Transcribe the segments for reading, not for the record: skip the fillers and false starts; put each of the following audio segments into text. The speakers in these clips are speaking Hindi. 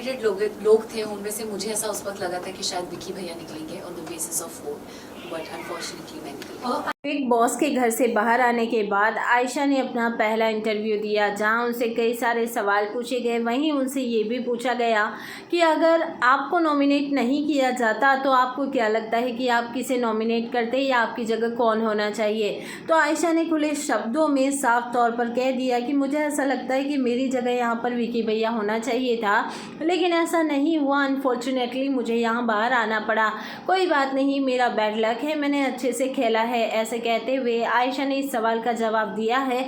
नॉमिनेटेड लोग थे, उनमें से मुझे ऐसा उस वक्त लगा था कि शायद विकी भैया निकलेंगे on the basis of vote, but unfortunately मैं निकली। बिग बॉस के घर से बाहर आने के बाद आयशा ने अपना पहला इंटरव्यू दिया, जहां उनसे कई सारे सवाल पूछे गए। वहीं उनसे ये भी पूछा गया कि अगर आपको नॉमिनेट नहीं किया जाता तो आपको क्या लगता है कि आप किसे नॉमिनेट करते या आपकी जगह कौन होना चाहिए। तो आयशा ने खुले शब्दों में साफ तौर पर कह दिया कि मुझे ऐसा लगता है कि मेरी जगह यहाँ पर विकी भैया होना चाहिए था, लेकिन ऐसा नहीं हुआ। अनफॉर्चुनेटली मुझे यहाँ बाहर आना पड़ा। कोई बात नहीं, मेरा बैड लक है, मैंने अच्छे से खेला है, ऐसे कहते हुए आयशा ने इस सवाल का जवाब दिया है।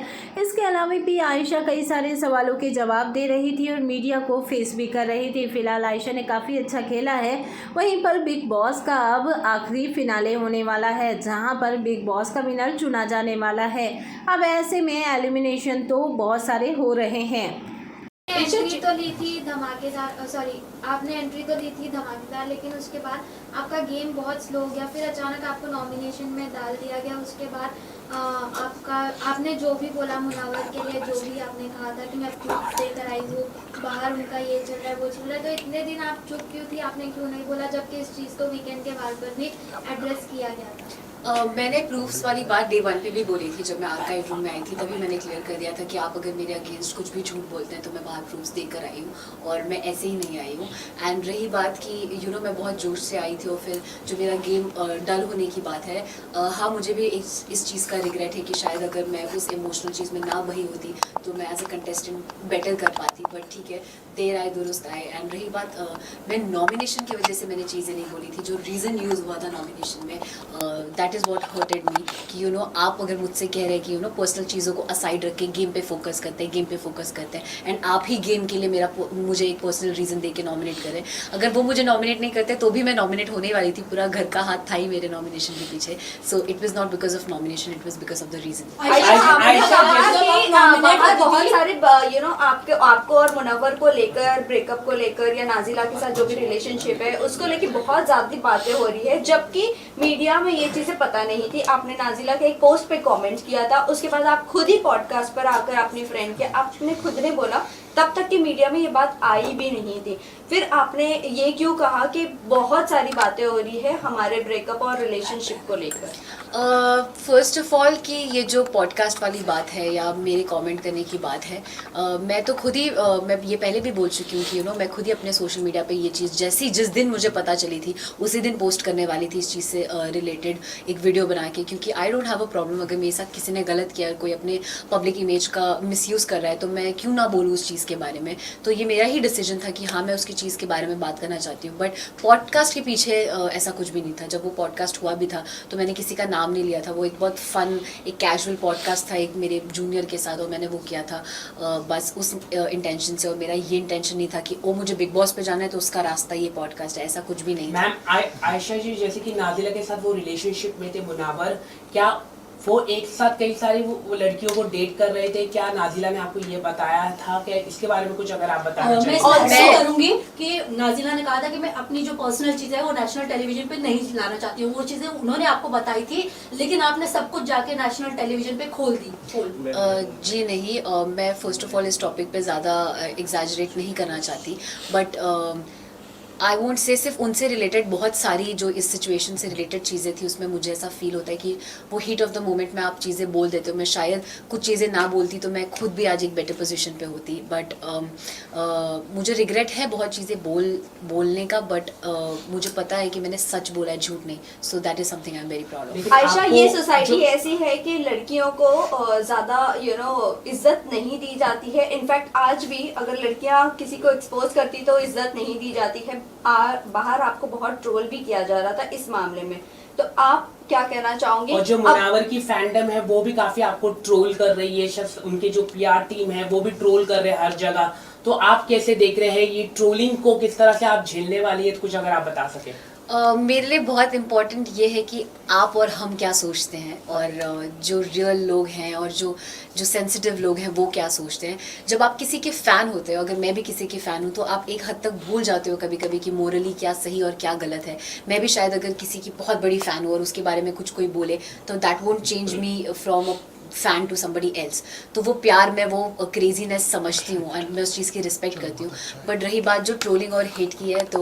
इसके अलावा भी आयशा कई सारे सवालों के जवाब दे रही थी और मीडिया को फेस भी कर रही थी। फिलहाल आयशा ने काफ़ी अच्छा खेला है। वहीं पर बिग बॉस का अब आखिरी फिनाले होने वाला है, जहां पर बिग बॉस का विनर चुना जाने वाला है। अब ऐसे में एलिमिनेशन तो बहुत सारे हो रहे हैं। एंट्री तो ली थी धमाकेदार, सॉरी आपने एंट्री तो ली थी धमाकेदार, लेकिन उसके बाद आपका गेम बहुत स्लो हो गया, फिर अचानक आपको नॉमिनेशन में डाल दिया गया। उसके बाद आपने जो भी बोला मुनावर के लिए, जो भी आपने कहा था कि मैं प्रूफ देकर आई हूँ, बाहर उनका ये चल रहा है वो चल रहा है, तो इतने दिन आप चुप क्यों थी, आपने क्यों नहीं बोला, जबकि इस चीज़ को वीकेंड के बाद पर भी एड्रेस किया गया था। मैंने प्रूफ्स वाली बात डे 1 पे भी बोली थी, जब मैं आर्काइव रूम में आई थी तभी मैंने क्लियर कर दिया था कि आप अगर मेरे अगेंस्ट कुछ भी झूठ बोलते हैं तो मैं बाहर प्रूफ्स देकर आई हूँ और मैं ऐसे ही नहीं आई हूँ। एंड रही बात कि मैं बहुत जोश से आई थी और फिर जो मेरा गेम डल होने की बात है, हाँ मुझे भी इस चीज़ का रिग्रेट है कि शायद अगर मैं उस इमोशनल चीज़ में ना बही होती तो मैं एज अ कंटेस्टेंट बेटर कर पाती, बट ठीक है, देर आए दुरुस्त आए। एंड रही बात, मैं नॉमिनेशन की वजह से मैंने चीज़ें नहीं बोली थी, जो रीज़न यूज़ हुआ था नॉमिनेशन में, दैट इज़ वॉट हर्टेड मी कि आप अगर मुझसे कह रहे हैं कि पर्सनल चीज़ों को असाइड रख के गेम पे फोकस करते हैं एंड आप ही गेम के लिए मुझे एक पर्सनल रीज़न दे के नॉमिनेट करें। अगर वो मुझे नॉमिनेट नहीं करते तो भी मैं नॉमिनेट होने वाली थी, पूरा घर का हाथ था ही मेरे नॉमिनेशन के पीछे। So it was not because of nomination, it was because of the reason. बहुत सारे आपको और मुनव्वर को लेकर, ब्रेकअप को लेकर या नाजिला के साथ जो भी रिलेशनशिप है उसको लेकर बहुत ज्यादा बातें हो रही है, जबकि मीडिया में ये चीजें पता नहीं थी। आपने नाजिला के एक पोस्ट पे कमेंट किया था, उसके बाद आप खुद ही पॉडकास्ट पर आकर अपनी फ्रेंड के आपने खुद ने बोला तब तक कि मीडिया में ये बात आई भी नहीं थी। फिर आपने ये क्यों कहा कि बहुत सारी बातें हो रही है हमारे ब्रेकअप और रिलेशनशिप को लेकर? फर्स्ट ऑफ ऑल कि ये जो पॉडकास्ट वाली बात है या मेरे कमेंट करने की बात है, मैं तो खुद ही मैं ये पहले भी बोल चुकी हूँ कि मैं खुद ही अपने सोशल मीडिया पे ये चीज़ जिस दिन मुझे पता चली थी उसी दिन पोस्ट करने वाली थी इस चीज़ से रिलेटेड एक वीडियो बना के, क्योंकि I don't have a problem अगर मेरे साथ किसी ने गलत किया, कोई अपने पब्लिक इमेज का मिसयूज़ कर रहा है तो मैं क्यों ना बोलूँ उस चीज़ के बारे में। तो ये मेरा ही डिसीजन था कि हाँ मैं उसकी चीज़ के बारे में बात करना चाहती हूँ, बट पॉडकास्ट के पीछे ऐसा कुछ भी नहीं था। जब वो पॉडकास्ट हुआ भी था तो मैंने किसी का नाम नहीं लिया था, वो एक बहुत फन एक कैजुअल पॉडकास्ट था एक मेरे जूनियर के साथ और मैंने वो किया था बस उस इंटेंशन से। और मेरा ये इंटेंशन नहीं था कि ओ मुझे बिग बॉस पे जाना है तो उसका रास्ता ये पॉडकास्ट है, ऐसा कुछ भी नहीं। मैम आयशा जी, जैसे कि नाजिला के साथ वो रिलेशनशिप में थे मुनावर, क्या वो एक साथ कई सारी वो लड़कियों को डेट कर रहे थे? क्या नाजिला ने आपको ये बताया था? क्या इसके बारे में कुछ अगर आप बताना चाहें? मैं करूंगी कि नाजिला ने कहा था कि मैं अपनी जो पर्सनल चीजें है वो नेशनल टेलीविजन पे नहीं लाना चाहती हूँ, वो चीजें उन्होंने आपको बताई थी, लेकिन आपने सब कुछ जाके नेशनल टेलीविजन पे खोल दी। जी नहीं, मैं फर्स्ट ऑफ ऑल इस टॉपिक पे ज़्यादा एग्जैजरेट नहीं करना चाहती, बट आई वोंट से सिर्फ उनसे रिलेटेड बहुत सारी जो इस सिचुएशन से रिलेटेड चीज़ें थी उसमें मुझे ऐसा फील होता है कि वो हीट ऑफ द मोमेंट में आप चीज़ें बोल देते हो। मैं शायद कुछ चीज़ें ना बोलती तो मैं खुद भी आज एक बेटर पोजीशन पे होती, बट मुझे रिग्रेट है बहुत चीज़ें बोलने का, बट मुझे पता है कि मैंने सच बोला है, झूठ नहीं। So that is something I am very proud of. Ayesha, ये सोसाइटी ऐसी है कि लड़कियों को ज्यादा इज्जत नहीं दी जाती है। इनफैक्ट आज भी अगर लड़कियां किसी को एक्सपोज करती तो इज्जत नहीं दी जाती है। बाहर आपको बहुत ट्रोल भी किया जा रहा था इस मामले में, तो आप क्या कहना चाहोगे? और जो मुनावर की फैंडम है वो भी काफी आपको ट्रोल कर रही है, उनके जो पीआर टीम है वो भी ट्रोल कर रहे हैं हर जगह, तो आप कैसे देख रहे हैं ये ट्रोलिंग को? किस तरह से आप झेलने वाली है? तो कुछ अगर आप बता सके। मेरे लिए बहुत इम्पॉर्टेंट ये है कि आप और हम क्या सोचते हैं और जो रियल लोग हैं और जो सेंसिटिव लोग हैं वो क्या सोचते हैं। जब आप किसी के फ़ैन होते हो, अगर मैं भी किसी की फ़ैन हूँ, तो आप एक हद तक भूल जाते हो कभी कभी कि मोरली क्या सही और क्या गलत है। मैं भी शायद अगर किसी की बहुत बड़ी फ़ैन हूँ और उसके बारे में कुछ कोई बोले तो that won't change me from fan to somebody else, तो वो प्यार मैं वो क्रेजीनेस समझती हूँ एंड मैं उस चीज़ की रिस्पेक्ट करती हूँ. बट रही बात जो ट्रोलिंग और हेट की है, तो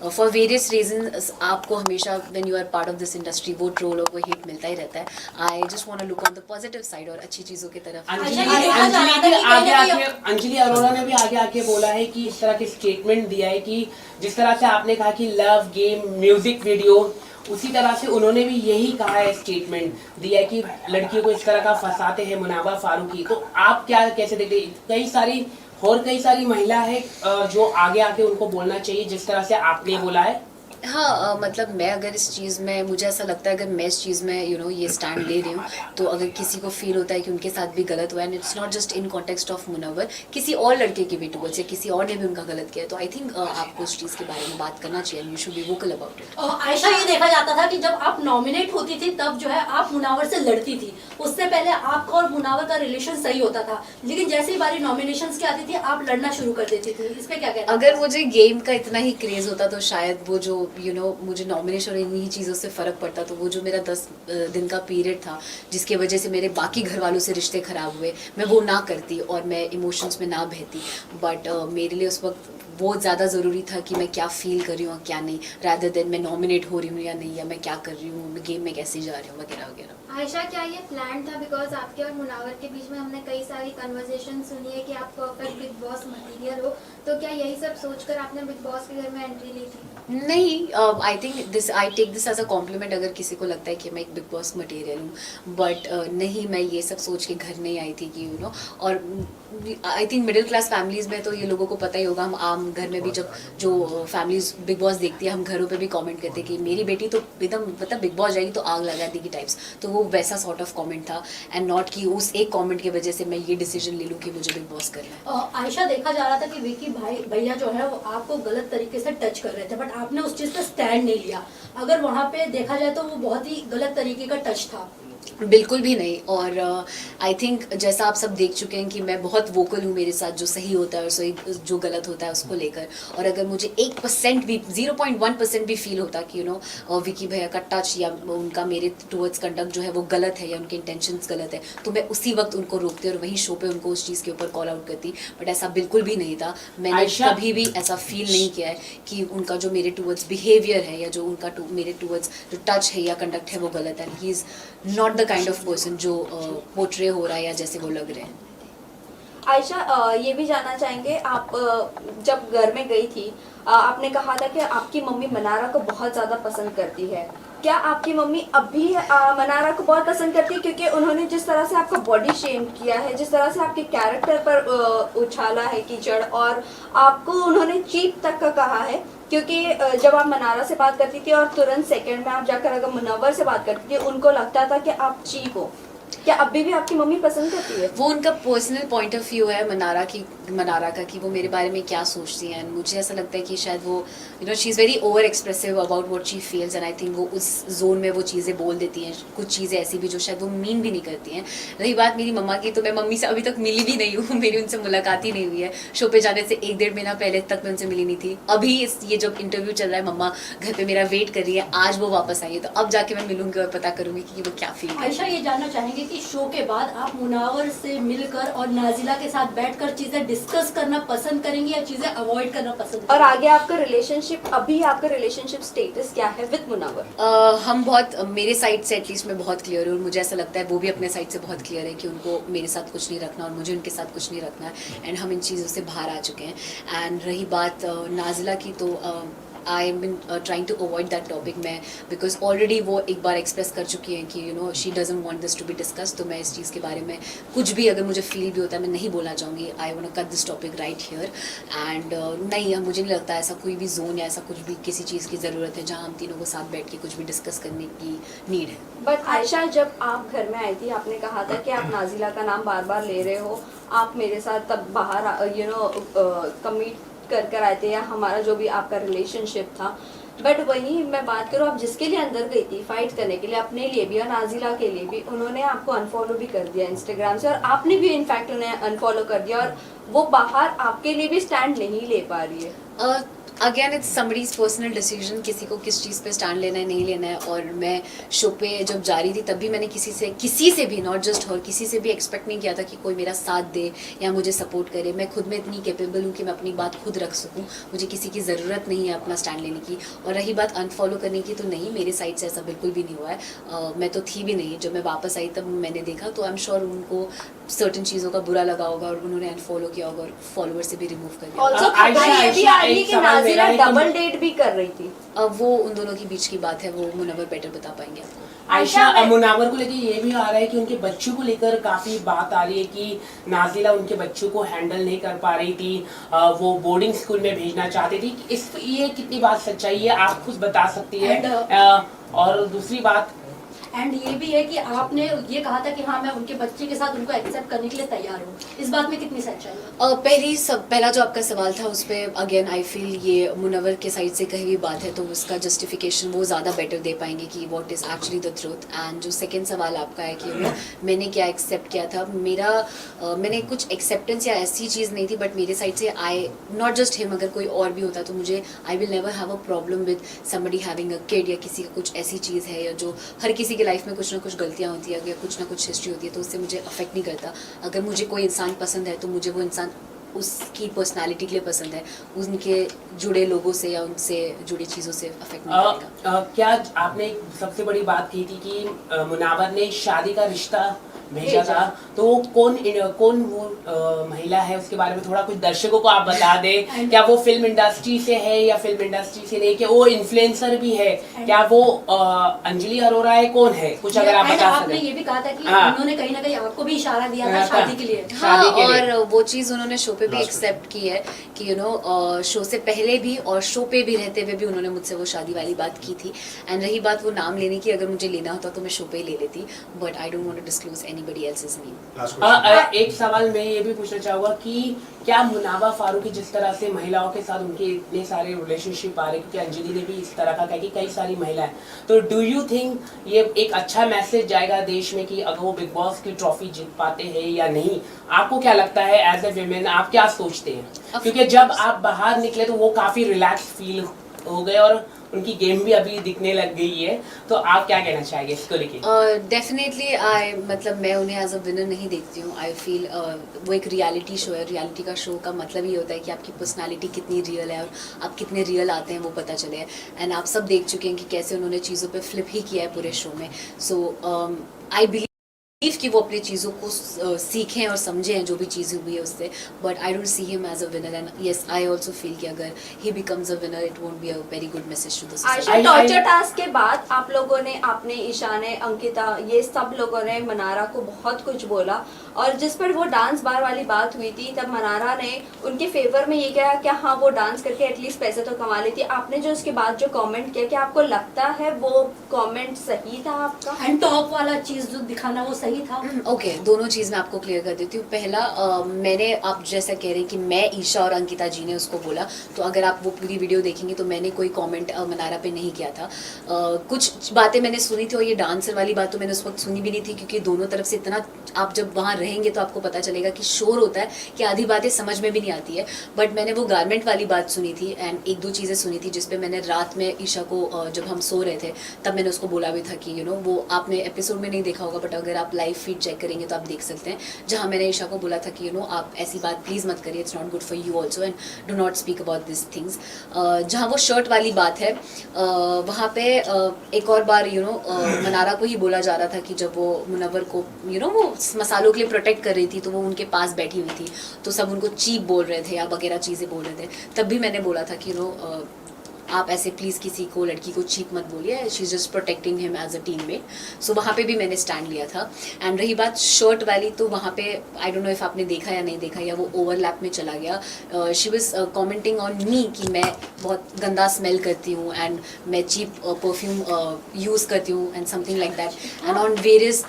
फॉर वेरियस रीजन आपको हमेशा when you are part of this industry वो ट्रोल और वो हेट मिलता ही रहता है. I just want to look on the positive side और अच्छी चीज़ों की तरफ. अंजलि अरोड़ा ने भी आगे आके बोला है कि इस तरह के स्टेटमेंट दिया है कि जिस तरह से आपने कहा कि लव गेम म्यूजिक वीडियो, उसी तरह से उन्होंने भी यही कहा है, स्टेटमेंट दिया है कि लड़कियों को इस तरह का फंसाते हैं मुनाबा फारूकी. तो आप क्या कैसे देखते हैं? कई सारी महिला है जो आगे आके उनको बोलना चाहिए जिस तरह से आपने बोला है. हाँ, मतलब मैं अगर इस चीज़ में, मुझे ऐसा लगता है अगर मैं इस चीज़ में ये स्टैंड ले रही हूँ, तो अगर किसी को फील होता है कि उनके साथ भी गलत हुआ है, and it's not just in context of Munawar, किसी और लड़के की भी टूवर्ड्स या किसी और ने भी उनका गलत किया है, तो आई थिंक आपको उस चीज़ के बारे में बात करना चाहिए. You should be vocal about it. Ayesha, ये देखा जाता था कि जब आप नॉमिनेट होती थी तब जो है आप मुनावर से लड़ती थी. उससे पहले आपका और मुनावर का रिलेशन सही होता था, लेकिन जैसे ही बारी नॉमिनेशंस की आती थी आप लड़ना शुरू कर देती थी. इस पे क्या कहना? अगर मुझे गेम का इतना ही क्रेज होता तो शायद वो जो मुझे नॉमिनेशन और इन्हीं चीज़ों से फ़र्क पड़ता, तो वो जो मेरा 10 दिन का पीरियड था जिसकी वजह से मेरे बाकी घर वालों से रिश्ते ख़राब हुए, मैं वो ना करती और मैं इमोशंस में ना बहती. बट मेरे लिए उस वक्त बहुत ज़्यादा ज़रूरी था कि मैं क्या फ़ील कर रही हूँ और क्या नहीं, रादर देन मैं नॉमिनेट हो रही हूँ या नहीं, या मैं क्या कर रही हूँ, गेम में कैसे जा रही हूँ वगैरह वगैरह. आयशा, क्या ये प्लान था? बिकॉज आपके और मुनावर के बीच में हमने कई सारी कन्वर्सेशन सुनी है कि आप परफेक्ट बिग बॉस मटीरियल हो, तो क्या यही सब सोचकर आपने बिग बॉस के घर में एंट्री ली थी? नहीं, I take this as a compliment अगर किसी को लगता है कि मैं एक बिग बॉस मटेरियल हूँ. बट नहीं, मैं ये सब सोच के घर नहीं आई थी कि और I think middle class families में तो ये लोगों को पता ही होगा. हम आम घर में भी जब जो फैमिलीज बिग बॉस देखती है, हम घरों पे भी कमेंट करते हैं कि मेरी बेटी तो एकदम मतलब बिग बॉस जाएगी तो आग लगा देगी टाइप्स. तो वो वैसा सॉर्ट ऑफ कमेंट था, एंड नॉट कि उस एक कमेंट की वजह से मैं ये डिसीजन ले लूँ कि मुझे बिग बॉस करना है. आयशा, देखा जा रहा था कि विकी भैया जो है वो आपको गलत तरीके से टच कर रहे थे, बट आपने उस चीज़ पे स्टैंड नहीं लिया. अगर वहाँ पे देखा जाए तो वो बहुत ही गलत तरीके का टच था. बिल्कुल भी नहीं. और आई थिंक जैसा आप सब देख चुके हैं कि मैं बहुत वोकल हूँ मेरे साथ जो सही होता है और सही जो गलत होता है उसको लेकर. और अगर मुझे 1% भी 0.1% भी फील होता कि विकी भैया का टच या उनका मेरे टुवर्ड्स कंडक्ट जो है वो गलत है या उनके इंटेंशंस गलत है, तो मैं उसी वक्त उनको रोकती और वहीं शो पे उनको उस चीज़ के ऊपर कॉल आउट करती. बट ऐसा बिल्कुल भी नहीं था. मैंने कभी भी ऐसा फील नहीं किया है कि उनका जो मेरे टुवर्ड्स बिहेवियर है या जो उनका मेरे टुवर्ड्स जो टच है या कंडक्ट है वो गलत है. He is not the kind of person जो पोर्ट्रे हो रहा है या जैसे वो लग रहे हैं. आयशा, ये भी जानना चाहेंगे, आप जब घर में गई थी, आपने कहा था कि आपकी मम्मी मनारा को बहुत ज़्यादा पसंद करती है. क्या आपकी मम्मी अब भी मनारा को बहुत पसंद करती है? क्योंकि उन्होंने जिस तरह से आपका बॉडी शेम किया है, जिस तरह से आपके कैरेक्टर पर उछाला है कीचड़, और आपको उन्होंने चीप तक का कहा है. क्योंकि जब आप मनारा से बात करती थी और तुरंत सेकंड में आप जाकर अगर मुनव्वर से बात करती थी, उनको लगता था कि आप चीप हो. क्या अभी भी आपकी मम्मी पसंद करती है? वो उनका पर्सनल पॉइंट ऑफ व्यू है मनारा का कि वो मेरे बारे में क्या सोचती हैं. एंड मुझे ऐसा लगता है कि शायद वो she is very over expressive about what she feels, and I think वो उस जोन में वो चीज़ें बोल देती हैं, कुछ चीज़ें ऐसी भी जो शायद वो मीन भी नहीं करती हैं. रही बात मेरी मम्मा की, तो मैं मम्मी से अभी तक मिली भी नहीं हूँ. मेरी उनसे मुलाकात ही नहीं हुई है. शो पे जाने से 1-1.5 महीना पहले तक मैं उनसे मिली नहीं थी. अभी ये जब इंटरव्यू चल रहा है, मम्मा घर पे मेरा वेट कर रही है, आज वो वापस आई है, तो अब जाके मैं मिलूंगी और पता करूंगी कि वो क्या फील. आयशा, ये जानना चाहेंगे कि शो के बाद आप मुनावर से मिलकर और नाजिला के साथ बैठकर चीजें डिस्कस करना पसंद करेंगी या चीजें अवॉइड करना पसंद करेंगी? और आगे आपका रिलेशनशिप स्टेटस क्या है विद मुनव्वर? हम बहुत, मेरे साइड से एटलीस्ट मैं बहुत क्लियर हूँ, और मुझे ऐसा लगता है वो भी अपने साइड से बहुत क्लियर है कि उनको मेरे साथ कुछ नहीं रखना और मुझे उनके साथ कुछ नहीं रखना है. एंड हम इन चीज़ों से बाहर आ चुके हैं. एंड रही बात नाजिला की, तो I am been trying to avoid that topic मैं, बिकॉज ऑलरेडी वो एक बार एक्सप्रेस कर चुकी हैं कि she doesn't want this to be discuss. तो मैं इस चीज़ के बारे में कुछ भी अगर मुझे फील भी होता है मैं नहीं बोलना चाहूँगी. I want to cut this topic right here. And नहीं, मुझे नहीं लगता ऐसा कोई भी जोन या ऐसा कुछ भी किसी चीज़ की ज़रूरत है जहाँ हम तीनों को साथ बैठ के कुछ भी डिस्कस करने की नीड है. बट आयशा, जब आप घर में आई थी, आपने कहा था कि आप नाजिला का नाम बार बार ले रहे हो, आप मेरे साथ तब बाहर कमिट कर आए थे, या हमारा जो भी आपका रिलेशनशिप था. बट वहीं मैं बात करूँ, आप जिसके लिए अंदर गई थी फाइट करने के लिए, अपने लिए भी और नाजिला के लिए भी, उन्होंने आपको अनफॉलो भी कर दिया इंस्टाग्राम से, और आपने भी इनफैक्ट उन्हें अनफॉलो कर दिया, और वो बाहर आपके लिए भी स्टैंड नहीं ले पा रही है. Again it's somebody's personal decision, किसी को किस चीज़ पे स्टैंड लेना है नहीं लेना है। और मैं शो पे जब जा रही थी तब भी मैंने किसी से भी, नॉट जस्ट हर, किसी से भी एक्सपेक्ट नहीं किया था कि कोई मेरा साथ दे या मुझे सपोर्ट करे। मैं खुद में इतनी कैपेबल हूँ कि मैं अपनी बात खुद रख सकूँ, मुझे किसी की ज़रूरत नहीं है अपना स्टैंड लेने की। और रही बात अनफॉलो करने की, तो नहीं, मेरे साइड से ऐसा बिल्कुल भी नहीं हुआ है। मैं तो थी भी नहीं, जब मैं वापस आई तब मैंने देखा, तो आई एम श्योर उनको सर्टन चीज़ों का बुरा लगा होगा और उन्होंने अनफॉलो किया होगा और फॉलोअर से भी रिमूव कर दिया। ऑल्सो आयशा, ये भी आयशा, आ रही है एक कि सवाल मेरा नाज़िला है कि- डबल डेट भी कर रही थी। अब वो उन दोनों के बीच की बात है, वो मुनव्वर बेटर बता पाएंगे आपको। आयशा, मुनावर को लेकर ये भी आ रहा है कि उनके बच्चों को लेकर काफी बात आ रही है कि नाजिला उनके बच्चों को हैंडल नहीं कर पा रही थी, वो बोर्डिंग स्कूल में भेजना चाहती थी। ये कितनी बात सच्चाई है आप खुद बता सकती है। और दूसरी बात, एंड ये भी है कि आपने ये कहा था कि हाँ मैं उनके बच्चे के साथ उनको एक्सेप्ट करने के लिए तैयार हूँ, इस बात में कितनी सच्चाई है? पहला जो आपका सवाल था उस पर अगेन आई फील ये मुनव्वर के साइड से कही हुई बात है, तो उसका जस्टिफिकेशन वो ज़्यादा बेटर दे पाएंगे कि what is actually the truth. And जो सेकंड सवाल आपका है कि मैंने क्या एक्सेप्ट किया था, मैंने कुछ एक्सेप्टेंस या ऐसी चीज़ नहीं थी, बट मेरे साइड से आई नॉट जस्ट हिम, अगर कोई और भी होता तो मुझे I will never have a problem with somebody having a kid, या किसी का कुछ ऐसी चीज़ है, या जो हर किसी की लाइफ में कुछ ना कुछ गलतियाँ होती है या कुछ ना कुछ हिस्ट्री होती है, तो उससे मुझे अफेक्ट नहीं करता। अगर मुझे कोई इंसान पसंद है तो मुझे वो इंसान उसकी पर्सनालिटी के लिए पसंद है, उनके जुड़े लोगों से या उनसे जुड़ी चीज़ों से अफेक्ट नहीं करेगा। क्या आपने एक सबसे बड़ी बात की थी कि मुनावर ने शादी का रिश्ता भेजा था, तो कौन वो महिला है, उसके बारे में थोड़ा कुछ दर्शकों को आप बता दें। क्या वो फिल्म इंडस्ट्री से है या फिल्म इंडस्ट्री से नहीं, क्या वो इन्फ्लुएंसर भी है, क्या वो अंजलि अरोरा है, कौन है, कुछ अगर आप बता आपने सकें। ये भी कहा था कि हाँ। उन्होंने कहीं ना कहीं आपको भी इशारा दिया था शादी के लिए। हाँ, शादी के लिए। और वो चीज़ उन्होंने शो पे भी एक्सेप्ट की है कि शो से पहले भी और शो पे भी रहते हुए भी उन्होंने मुझसे वो शादी वाली बात की थी। एंड रही बात वो नाम लेने की, अगर मुझे लेना होता तो मैं शो पे ही ले लेती, but I don't want to disclose anybody else's name. एक सवाल मैं ये भी पूछना चाहूंगा कि क्या मुनावा फारूकी जिस तरह से महिलाओं के साथ उनके इतने सारे रिलेशनशिप आ रहे, क्योंकि अंजलि ने भी इस तरह का कहा कि कई सारी महिलाएं, तो डू यू थिंक ये एक अच्छा मैसेज जाएगा देश में कि अगर वो बिग बॉस की ट्रॉफी जीत पाते हैं या नहीं? आपको क्या लगता है एज ए विमेन, आप क्या सोचते हैं? क्योंकि जब आप बाहर निकले तो वो काफी रिलैक्स फील हो गए और उनकी गेम भी अभी दिखने लग गई है, तो आप क्या कहना चाहेंगे इसको लेके? डेफिनेटली मैं उन्हें एज अ विनर नहीं देखती हूँ। आई फील वो एक रियलिटी शो है, रियलिटी का शो का मतलब ये होता है कि आपकी पर्सनालिटी कितनी रियल है और आप कितने रियल आते हैं वो पता चले। एंड आप सब देख चुके हैं कि कैसे उन्होंने चीज़ों पे फ्लिप ही किया है पूरे शो में। सो आई बिलीव कि वो अपनी चीज़ों को सीखें और समझें जो भी चीज़ें हुई है उससे, but I don't see him as a winner. And yes, I also feel कि अगर he becomes a winner it won't be a very good message to the society. Ayesha, torture task के बाद आप लोगों ने, आपने, ईशा ने, अंकिता, ये सब लोगों ने मनारा को बहुत कुछ बोला, और जिस पर वो डांस बार वाली बात हुई थी तब मनारा ने उनके फेवर में ये कहा कि हाँ वो डांस करके एटलीस्ट पैसे तो कमा लेती। आपने जो उसके बाद जो कमेंट किया, क्या आपको लगता है वो कमेंट सही था आपका? एंड टॉप वाला चीज जो दिखाना वो सही था? ओके, दोनों चीज़ मैं आपको क्लियर कर देती हूँ। पहला, मैंने, आप जैसा कह रहे हैं कि मैं, ईशा और अंकिता जी ने उसको बोला, तो अगर आप वो पूरी वीडियो देखेंगे तो मैंने कोई कमेंट मनारा पे नहीं किया था। कुछ बातें मैंने सुनी थी और ये डांसर वाली बात तो मैंने उस वक्त सुनी भी नहीं थी, क्योंकि दोनों तरफ से इतना, आप जब वहाँ रहेंगे तो आपको पता चलेगा कि शोर होता है कि आधी बातें समझ में भी नहीं आती है। बट मैंने वो गारमेंट वाली बात सुनी थी एंड एक दो चीज़ें सुनी थी जिसपे मैंने रात में ईशा को, जब हम सो रहे थे तब मैंने उसको बोला भी था कि वो आपने एपिसोड में नहीं देखा होगा, बट अगर आप लाइव फीड चेक करेंगे तो आप देख सकते हैं, जहाँ मैंने ईशा को बोला था कि आप ऐसी बात प्लीज़ मत करिए, it's not good for you also and do not speak about this things. जहाँ वो शर्ट वाली बात है, वहाँ पे एक और बार मनारा को ही बोला जा रहा था कि जब वो मुनव्वर को वो मसालों के लिए प्रोटेक्ट कर रही थी तो वो उनके पास बैठी हुई थी, तो सब उनको चीप बोल रहे थे या वगैरह चीज़ें बोल रहे थे। तब भी मैंने बोला था कि आप ऐसे प्लीज़ किसी को, लड़की को चीप मत बोलिए, she is just protecting him as a teammate. सो वहाँ पे भी मैंने स्टैंड लिया था। एंड रही बात शर्ट वाली, तो वहाँ पे आई डोंट नो इफ़ आपने देखा या नहीं देखा या वो ओवरलैप में चला गया। She was commenting on me कि मैं बहुत गंदा स्मेल करती हूँ एंड मैं चीप परफ्यूम यूज़ करती हूँ and something like that. And on various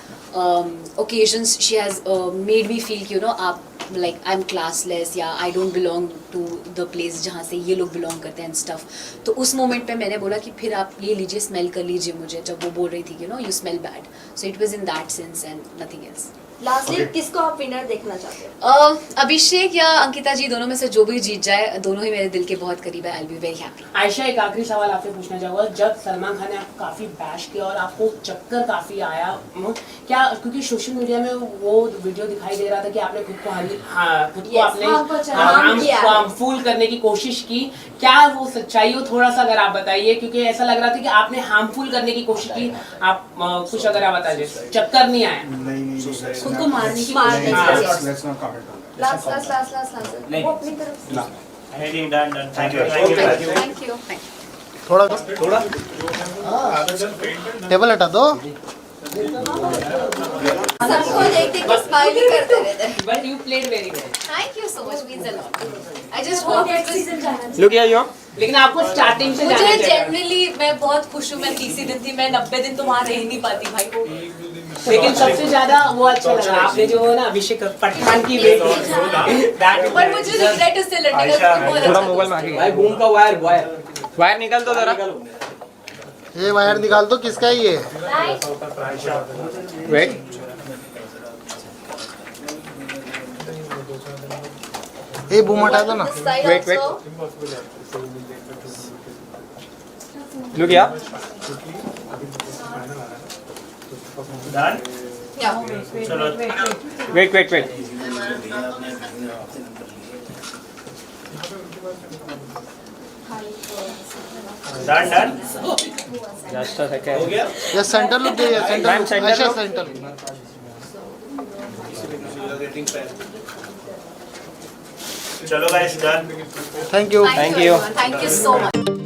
occasions she has made me feel कि आप like I'm classless या I don't belong to the place जहाँ से ये लोग belong करते हैं stuff। तो उस मोमेंट पे मैंने बोला कि फिर आप ये लीजिए, स्मेल कर लीजिए मुझे, जब वो बोल रही थी कि you smell bad। So it was in that sense and nothing else। Lastly किसको आप विनर देखना चाहते हो? अभिषेक या अंकिता जी दोनों में से जो भी जीत जाए, दोनों ही मेरे दिल के बहुत करीब है। I will be very happy. Ayesha, एक आखिरी सवाल आपसे पूछना चाहूंगा, जब सलमान खान ने आपको काफी बैश किया और आपको चक्कर काफी आया, क्या क्योंकि सोशल मीडिया में वो वीडियो दिखाई दे रहा था कि आपने खुद को हार्मफुल करने की कोशिश की, क्या वो सच्चाई हो? थोड़ा सा अगर आप बताइए, क्योंकि ऐसा लग रहा था कि आपने हार्मफुल करने की कोशिश की। आप कुछ अगर आप बताइए, चक्कर नहीं आया? नहीं, खुद को मारने की let's not comment on that. Last नहीं। वो अपनी तरफ से थैंक यू थैंक यू। थोड़ा टेबल हटा दो। सबको देख देख के स्माइल ही करते रहते हैं। But you played very well. Thank you so much, means a lot. I just hope it was... look here you लेकिन आपको स्टार्टिंग से मुझे जाना चाहिए। जनरली मैं बहुत खुश हूँ। मैं 30 दिन थी, मैं 90 दिन तो वहाँ रह ही नहीं पाती भाई। लेकिन सबसे ज्यादा वो अच्छा लगा आपने जो है ना अभिषेक पठान की बेटी, पर मुझे रिग्रेट उससे लड़ने का बहुत अच्छा मोबाइल में था। आगे भाई बूम का वायर निकाल दो जरा। ये वायर निकाल दो, किसका है ये? वेट ये बूम हटा दो ना। Wait. Look here Done? चलो wait done just a second हो गया? ये सेंटर लुक दे, Ma'am, सेंटर center ऐसा look. सेंटर। चलो guys done. Thank you. Thank you. Thank you so much.